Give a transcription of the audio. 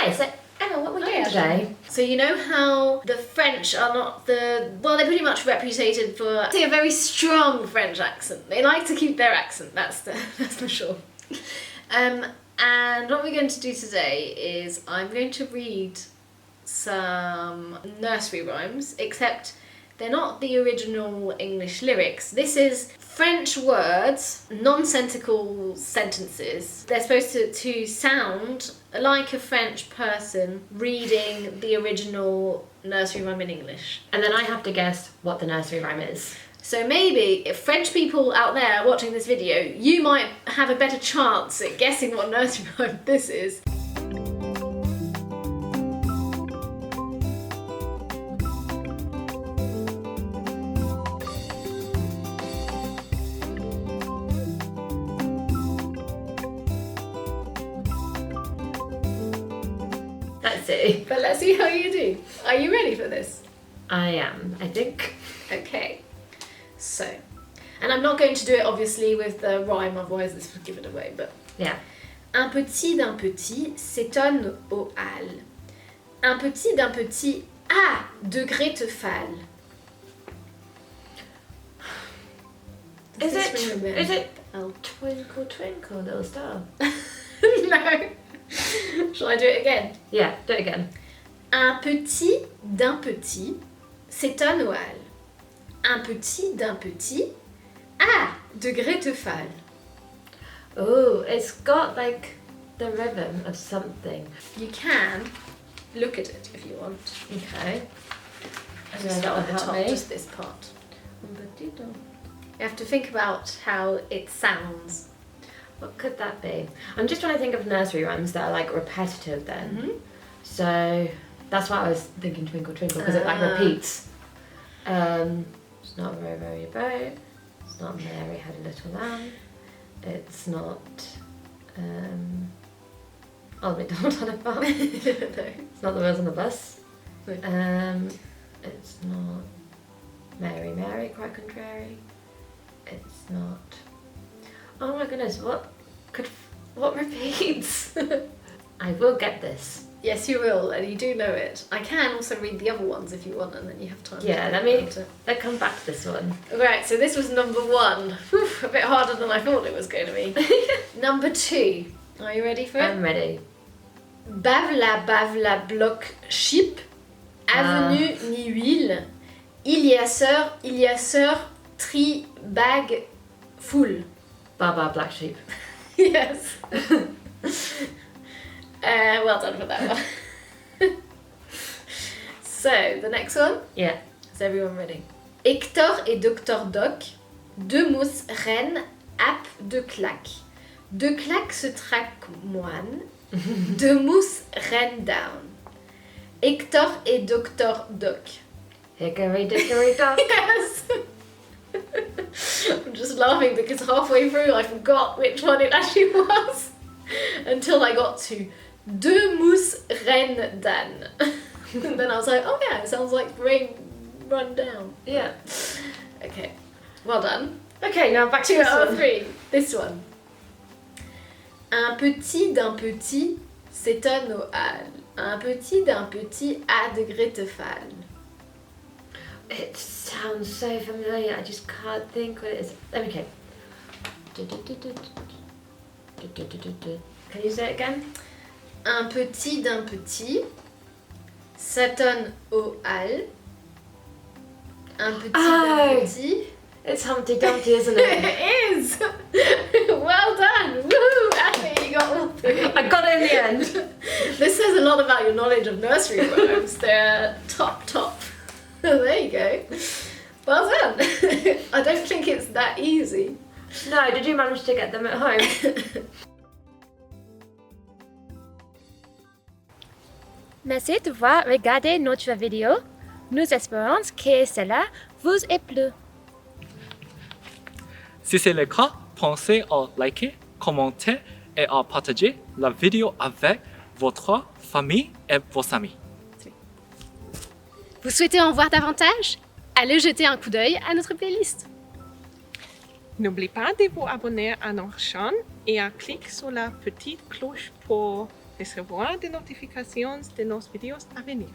Hi, so Emma, what are we doing today? So you know how the French are not they're pretty much reputed for a very strong French accent. They like to keep their accent, that's for sure. And what we're going to do today is I'm going to read some nursery rhymes, except they're not the original English lyrics. This is French words, nonsensical sentences. They're supposed to sound like a French person reading the original nursery rhyme in English. And then I have to guess what the nursery rhyme is. So maybe if French people out there watching this video, you might have a better chance at guessing what nursery rhyme this is. Let's see. But let's see how you do. Are you ready for this? I am, I think. Okay. So, and I'm not going to do it obviously with the rhyme, otherwise this would give it away, but... Yeah. Un petit d'un petit s'étonne aux halles. Un petit d'un petit à degré te falle. Is it Twinkle Twinkle Little Star? No. Shall I do it again? Yeah, do it again. Un petit d'un petit s'étonne aux halles. Un petit d'un petit à degré te falle. Oh, it's got like the rhythm of something. You can look at it if you want. Okay. And just start at the top, just this part. You have to think about how it sounds. What could that be? I'm just trying to think of nursery rhymes that are like repetitive then. Mm-hmm. So that's why I was thinking Twinkle Twinkle, because it like repeats. It's not very, very boat. It's not Mary had a little lamb. It's not Old MacDonald had a farm. No. It's not the Wheels on the Bus. No. It's not Mary, Mary, quite contrary. It's not. Oh my goodness, what repeats? I will get this. Yes, you will, and you do know it. I can also read the other ones if you want, and then you have time. Yeah, let's come back to this one. Right, so this was number one. Whew, a bit harder than I thought it was going to be. Number two. Are you ready for it? I'm ready. Bavla bloc ship, avenue ni huile, il y a sœur, tri bag full. Baba Black Sheep. Yes. Well done for that one. So, the next one? Yeah. Is everyone ready? Hector et Docteur Doc, deux mousses reines, ap de claque. Deux claques se traquent moine, deux mousses reines down. Hector et Docteur Doc. Hickory dickory dock. Yes! I'm just laughing because halfway through I forgot which one it actually was until I got to deux mousses reines d'âne. And then I was like, oh yeah, it sounds like rain run down. Yeah. Okay, well done. Okay, now back to 2 this out of one. 3. This one. Un petit d'un petit s'étonne aux halles. Un petit d'un petit à degré te falle. It sounds so familiar, I just can't think what it is. Okay. Can you say it again? Un petit d'un petit s'étonne aux halles. Un petit d'un petit. It's Humpty Dumpty, isn't it? It is! Well done! Woohoo! Ashley, you got all 3. I got it in the end. This says a lot about your knowledge of nursery rhymes. They're top. There you go. Well done. I don't think it's that easy. No, did you manage to get them at home? Merci d'avoir regardé notre vidéo. Nous espérons que cela vous a plu. Si c'est le cas, pensez à liker, commenter et à partager la vidéo avec votre famille et vos amis. Vous souhaitez en voir davantage? Allez jeter un coup d'œil à notre playlist. N'oubliez pas de vous abonner à notre chaîne et à cliquer sur la petite cloche pour recevoir des notifications de nos vidéos à venir.